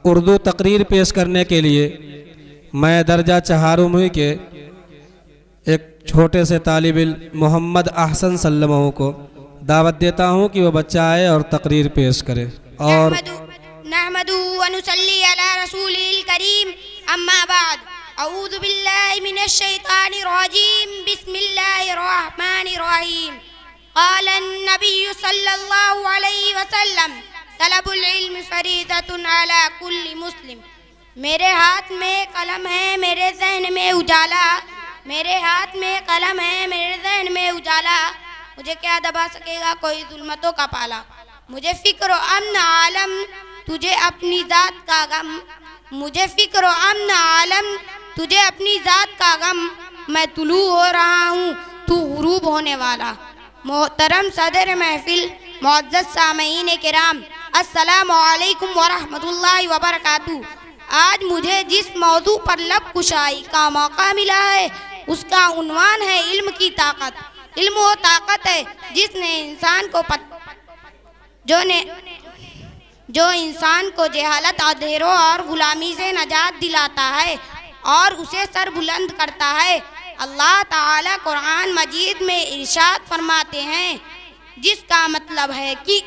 اردو تقریر پیش کرنے کے لیے میں درجہ چہارمویں کے ایک چھوٹے سے طالب علم محمد احسن سلمہ کو دعوت دیتا ہوں کہ وہ بچہ آئے اور تقریر پیش کرے. اور نحمد ونصلی علی رسول الکریم اما بعد اعوذ باللہ من الشیطان الرجیم بسم اللہ الرحمن الرحیم. قال النبی صلی اللہ علیہ وسلم طلب العلم فریضۃ علی کل مسلم. میرے ہاتھ میں قلم ہے میرے ذہن میں اجالا، میرے ہاتھ میں قلم ہے میرے ذہن میں اجالا، مجھے کیا دبا سکے گا کوئی ظلمتوں کا پالا. مجھے فکر و امن عالم تجھے اپنی ذات کا غم، مجھے فکر و امن عالم تجھے اپنی ذات کا غم. میں طلوع ہو رہا ہوں تو غروب ہونے والا. محترم صدر محفل، معزز سامعین کرام، السلام علیکم ورحمۃ اللہ وبرکاتہ. آج مجھے جس موضوع پر لب کشائی کا موقع ملا ہے اس کا عنوان ہے علم کی طاقت. علم وہ طاقت ہے جس نے انسان کو جو انسان کو جہالت، اندھیروں اور غلامی سے نجات دلاتا ہے اور اسے سر بلند کرتا ہے. اللہ تعالی قرآن مجید میں ارشاد فرماتے ہیں، جس کا مطلب ہے کہ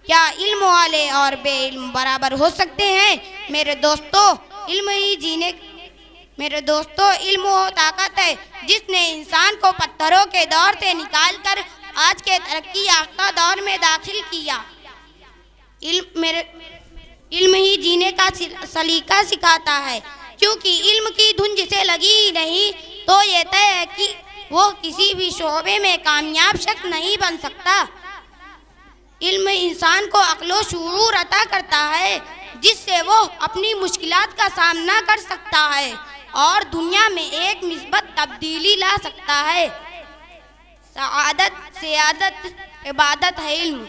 کیا علم والے اور بے علم برابر ہو سکتے ہیں؟ میرے دوستو، علم وہ طاقت ہے جس نے انسان کو پتھروں کے دور سے نکال کر آج کے ترقی یافتہ دور میں داخل کیا. علم ہی جینے کا سلیقہ سکھاتا ہے، کیونکہ علم کی دھن جسے لگی ہی نہیں تو یہ طے ہے کہ وہ کسی بھی شعبے میں کامیاب شخص نہیں بن سکتا. علم انسان کو عقل و شعور عطا کرتا ہے جس سے وہ اپنی مشکلات کا سامنا کر سکتا ہے اور دنیا میں ایک مثبت تبدیلی لا سکتا ہے. سعادت عبادت ہے علم،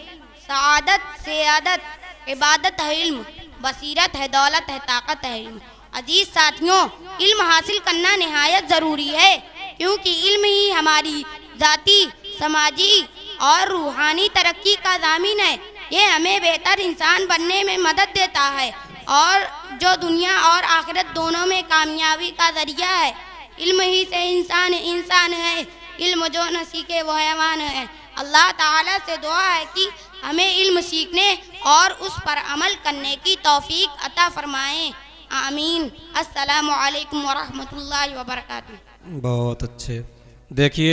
سعادت سعادت عبادت ہے علم، بصیرت ہے دولت ہے طاقت ہے علم. عزیز ساتھیوں، علم حاصل کرنا نہایت ضروری ہے، کیونکہ علم ہی ہماری ذاتی، سماجی اور روحانی ترقی کا ضامن ہے. یہ ہمیں بہتر انسان بننے میں مدد دیتا ہے اور جو دنیا اور آخرت دونوں میں کامیابی کا ذریعہ ہے. علم ہی سے انسان ہے، علم جو نہ سیکھے وہ حیوان ہے. اللہ تعالیٰ سے دعا ہے کہ ہمیں علم سیکھنے اور اس پر عمل کرنے کی توفیق عطا فرمائیں. آمین. السلام علیکم ورحمۃ اللہ وبرکاتہ. بہت اچھے. دیکھیے